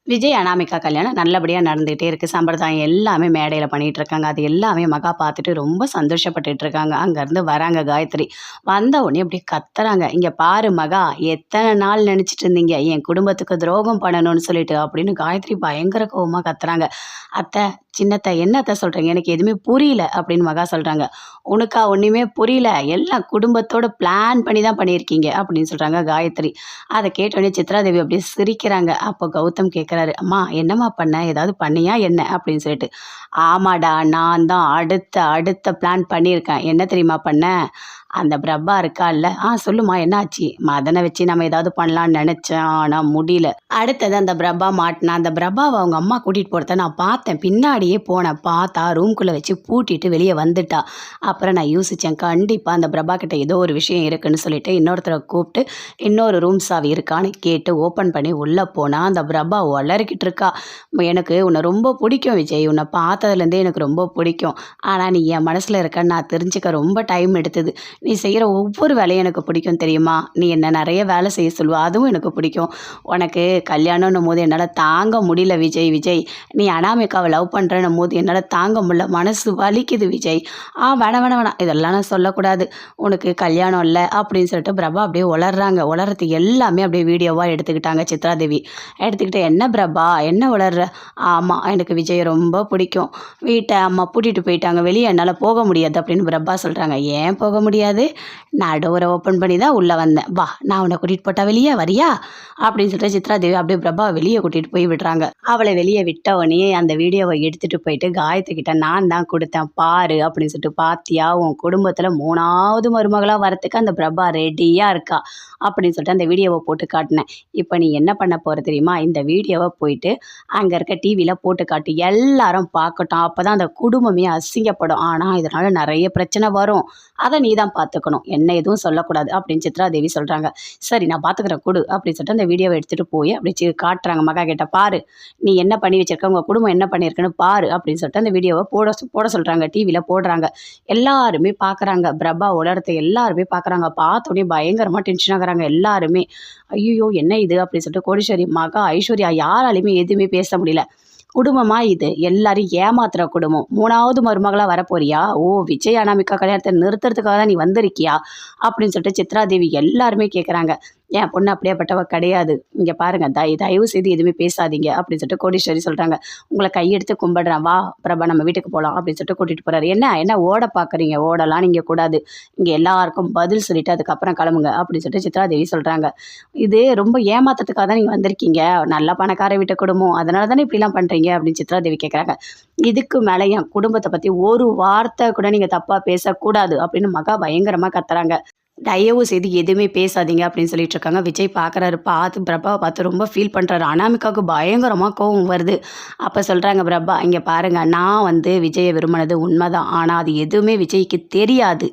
விஜய், அனாமிகா கல்யாணம் நல்லபடியா நடந்துகிட்டே இருக்கு. சம்பிரதாயம் எல்லாமே மேடையில பண்ணிட்டு இருக்காங்க. அது எல்லாமே மகா பார்த்துட்டு ரொம்ப சந்தோஷப்பட்டுட்டு இருக்காங்க. அங்கருந்து வராங்க காயத்ரி. வந்த உடனே அப்படியே கத்துறாங்க. "இங்க பாரு மகா, எத்தன நாள் நெனச்சுட்டு இருந்தீங்க, என் குடும்பத்துக்கு துரோகம் பண்ணணும்னு சொல்லிட்டு" அப்படின்னு காயத்ரி பயங்கர கோவமா கத்துறாங்க. "அத்தை, சின்னத்த என்ன அத்தை சொல்றீங்க? எனக்கு எதுவுமே புரியல" அப்படின்னு மகா சொல்றாங்க. "உனக்கா ஒண்ணுமே புரியல? எல்லாம் குடும்பத்தோட பிளான் பண்ணி தான் பண்ணியிருக்கீங்க" அப்படின்னு சொல்றாங்க காயத்ரி. அத கேட்டோனே சித்ராதேவி அப்படியே சிரிக்கிறாங்க. அப்போ கௌதம் கேட்குறாரு, "அம்மா என்னம்மா பண்ண? ஏதாவது பண்ணியா என்ன?" அப்படின்னு சொல்லிட்டு. "ஆமாடா, நான் தான் அடுத்த அடுத்த பிளான் பண்ணியிருக்கேன். என்ன தெரியுமா பண்ணேன்? அந்த பிரபா இருக்கால்ல, சொல்லுமா என்ன ஆச்சு?" "மதன வச்சு நம்ம ஏதாவது பண்ணலான்னு நெனச்சேன். ஆனா முடியல. அடுத்தது அந்த பிரபா மாட்டுனா. அந்த பிரபாவ அவங்க அம்மா கூட்டிட்டு போறத நான் பார்த்தேன். பின்னாடியே போனேன். பார்த்தா ரூம்குள்ள வச்சு பூட்டிட்டு வெளிய வந்துட்டா. அப்புறம் நான் யோசிச்சேன், கண்டிப்பா அந்த பிரபா கிட்ட ஏதோ ஒரு விஷயம் இருக்குன்னு சொல்லிட்டு இன்னொருத்தர கூப்பிட்டு இன்னொரு ரூம் சாவி இருக்கான்னு கேட்டு ஓப்பன் பண்ணி உள்ள போனா, அந்த பிரபா ஒளறிக்கிட்டு இருக்கா. "எனக்கு உன்னை ரொம்ப பிடிக்கும் விஜய். உன்னை பார்த்ததுலேருந்தே எனக்கு ரொம்ப பிடிக்கும். ஆனா நீ என் மனசுல இருக்கன்னு நான் தெரிஞ்சுக்க ரொம்ப டைம் எடுத்தது. நீ செய்கிற ஒவ்வொரு வேலையும் எனக்கு பிடிக்கும் தெரியுமா? நீ என்ன நிறைய வேலை செய்ய சொல்லுவ. அதுவும் எனக்கு பிடிக்கும். உனக்கு கல்யாணம்னும் போது என்னால் தாங்க முடியல விஜய். விஜய், நீ அனாமிகாவை லவ் பண்ணுறன்னும் போது என்னால் தாங்க முடியல. மனசு வலிக்குது விஜய்." வேணாம் வேணாம் வேணாம், இதெல்லாம் நான் சொல்லக்கூடாது. உனக்கு கல்யாணம் இல்லை அப்படின்னு சொல்லிட்டு பிரபா அப்படியே உளர்றாங்க. உளறது எல்லாமே அப்படியே வீடியோவாக எடுத்துக்கிட்டாங்க சித்ராதேவி. எடுத்துக்கிட்டு, "என்ன பிரபா, என்ன உளர்ற?" "ஆமாம், எனக்கு விஜய் ரொம்ப பிடிக்கும். வீட்டை அம்மா பூட்டிட்டு போயிட்டாங்க. வெளியே என்னால் போக முடியாது" அப்படின்னு பிரபா சொல்கிறாங்க. "ஏன் போக முடியாது? நான் டோரை ஓப்பன் பண்ணி தான் உள்ளே வந்தேன். வா, நான் உன்னை கூட்டிகிட்டு போட்டா வெளியே வரியா?" அப்படின்னு சொல்லிட்டு சித்ராதேவி அப்படியே பிரபா வெளியே கூட்டிகிட்டு போய் விடுறாங்க. அவளை வெளியே விட்டவனே அந்த வீடியோவை எடுத்துகிட்டு போயிட்டு காயத்ரி கிட்ட, "நான் தான் கொடுத்தேன் பாரு" அப்படின்னு சொல்லிட்டு. "பாத்தியா, உன் குடும்பத்தில் 3வது மருமகளாக வரத்துக்கு அந்த பிரபா ரெடியாக இருக்கா" அப்படின்னு சொல்லிட்டு அந்த வீடியோவை போட்டு காட்டினேன். "இப்போ நீ என்ன பண்ண போகிற தெரியுமா? இந்த வீடியோவை போயிட்டு அங்கே இருக்க டிவியில் போட்டு காட்டு. எல்லாரும் பார்க்கட்டும். அப்போ தான் அந்த குடும்பமே அசிங்கப்படும். ஆனால் இதனால் நிறைய பிரச்சனை வரும். அதை நீ தான் பார்த்துக்கணும். என்ன எதுவும் சொல்லக்கூடாது" அப்படின்னு சித்ராதேவி சொல்கிறாங்க. "சரி, நான் பார்த்துக்கிறேன் கொடு" அப்படின்னு சொல்லிட்டு அந்த வீடியோவை எடுத்துகிட்டு போய் அப்படி காட்டுறாங்க மகா கிட்ட. "பாரு, நீ என்ன பண்ணி வச்சிருக்க, உங்கள் குடும்பம் என்ன பண்ணியிருக்குன்னு பாரு" அப்படின்னு சொல்லிட்டு அந்த வீடியோவை போட சொல்கிறாங்க. டிவியில் போடுறாங்க. எல்லாருமே பார்க்குறாங்க. பிரபா உலரத்தை எல்லாருமே பார்க்குறாங்க. பார்த்தோன்னே பயங்கரமாக டென்ஷன் ஆகுறாங்க எல்லாருமே. "ஐயோ, என்ன இது?" அப்படின்னு சொல்லிட்டு கோடீஸ்வரி மகா ஐஸ்வர்யா யாராலையுமே எதுவுமே பேச முடியல. குடும்பமா இது? எல்லாரும் ஏமாத்துற குடும்பம். 3வது மருமகளா வரப்போறியா? ஓ, விஜய் அனாமிகா கல்யாணத்தை நிறுத்துறதுக்காக தான் நீ வந்திருக்கியா? அப்படின்னு சொல்லிட்டு சித்ராதேவி எல்லாருமே கேட்குறாங்க. "என் பொண்ணு அப்படியேப்பட்டவ கிடையாது. இங்கே பாருங்க, தயவு செய்து எதுவுமே பேசாதீங்க" அப்படின்னு சொல்லிட்டு கோடீஸ்வரி சொல்கிறாங்க. "உங்களை கையெடுத்து கும்பிடுறேன். வா பிரபா, நம்ம வீட்டுக்கு போகலாம்" அப்படின்னு சொல்லிட்டு கூட்டிகிட்டு போகிறாரு. "என்ன ஓட பார்க்குறீங்க? ஓடலாம் நீங்கள் கூடாது. இங்கே எல்லாருக்கும் பதில் சொல்லிவிட்டு அதுக்கப்புறம் கிளம்புங்க" அப்படின்னு சொல்லிட்டு சித்ராதேவி சொல்கிறாங்க. "இது ரொம்ப ஏமாத்துறதுக்காக தான் நீங்கள் வந்திருக்கீங்க. நல்ல பணக்கார வீட்டு குடும்பம். அதனால தானே இப்படிலாம் பண்ணுறீங்க" அப்படின்னு சித்ராதேவி கேட்குறாங்க. "இதுக்கு மேலே என் குடும்பத்தை பற்றி ஒரு வார்த்தை கூட நீங்கள் தப்பாக பேசக்கூடாது" அப்படின்னு மகா பயங்கரமாக கத்துறாங்க. "தயவு செய்து எதுவுமே பேசாதீங்க" அப்படின்னு சொல்லிட்டு இருக்காங்க. விஜய் பார்க்குறாரு. பிரபாவை பார்த்து ரொம்ப ஃபீல் பண்ணுறாரு. அனாமிகாவுக்கு பயங்கரமாக கோவம் வருது. அப்போ சொல்கிறாங்க பிரபா, "இங்கே பாருங்க, நான் விஜயை விரும்பினது உண்மைதான். ஆனால் அது எதுவுமே விஜய்க்கு தெரியாது.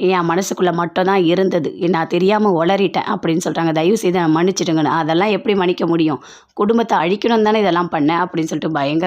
என் மனசுக்குள்ளே மட்டும் தான் இருந்தது. நான் தெரியாமல் உளறிட்டேன்" அப்படின்னு சொல்கிறாங்க. "தயவு செய்து நான் மன்னிச்சிடுங்கன்னு." "அதெல்லாம் எப்படி மன்னிக்க முடியும்? குடும்பத்தை அழிக்கணும் தானே இதெல்லாம் பண்ணேன்" அப்படின்னு சொல்லிட்டு பயங்கர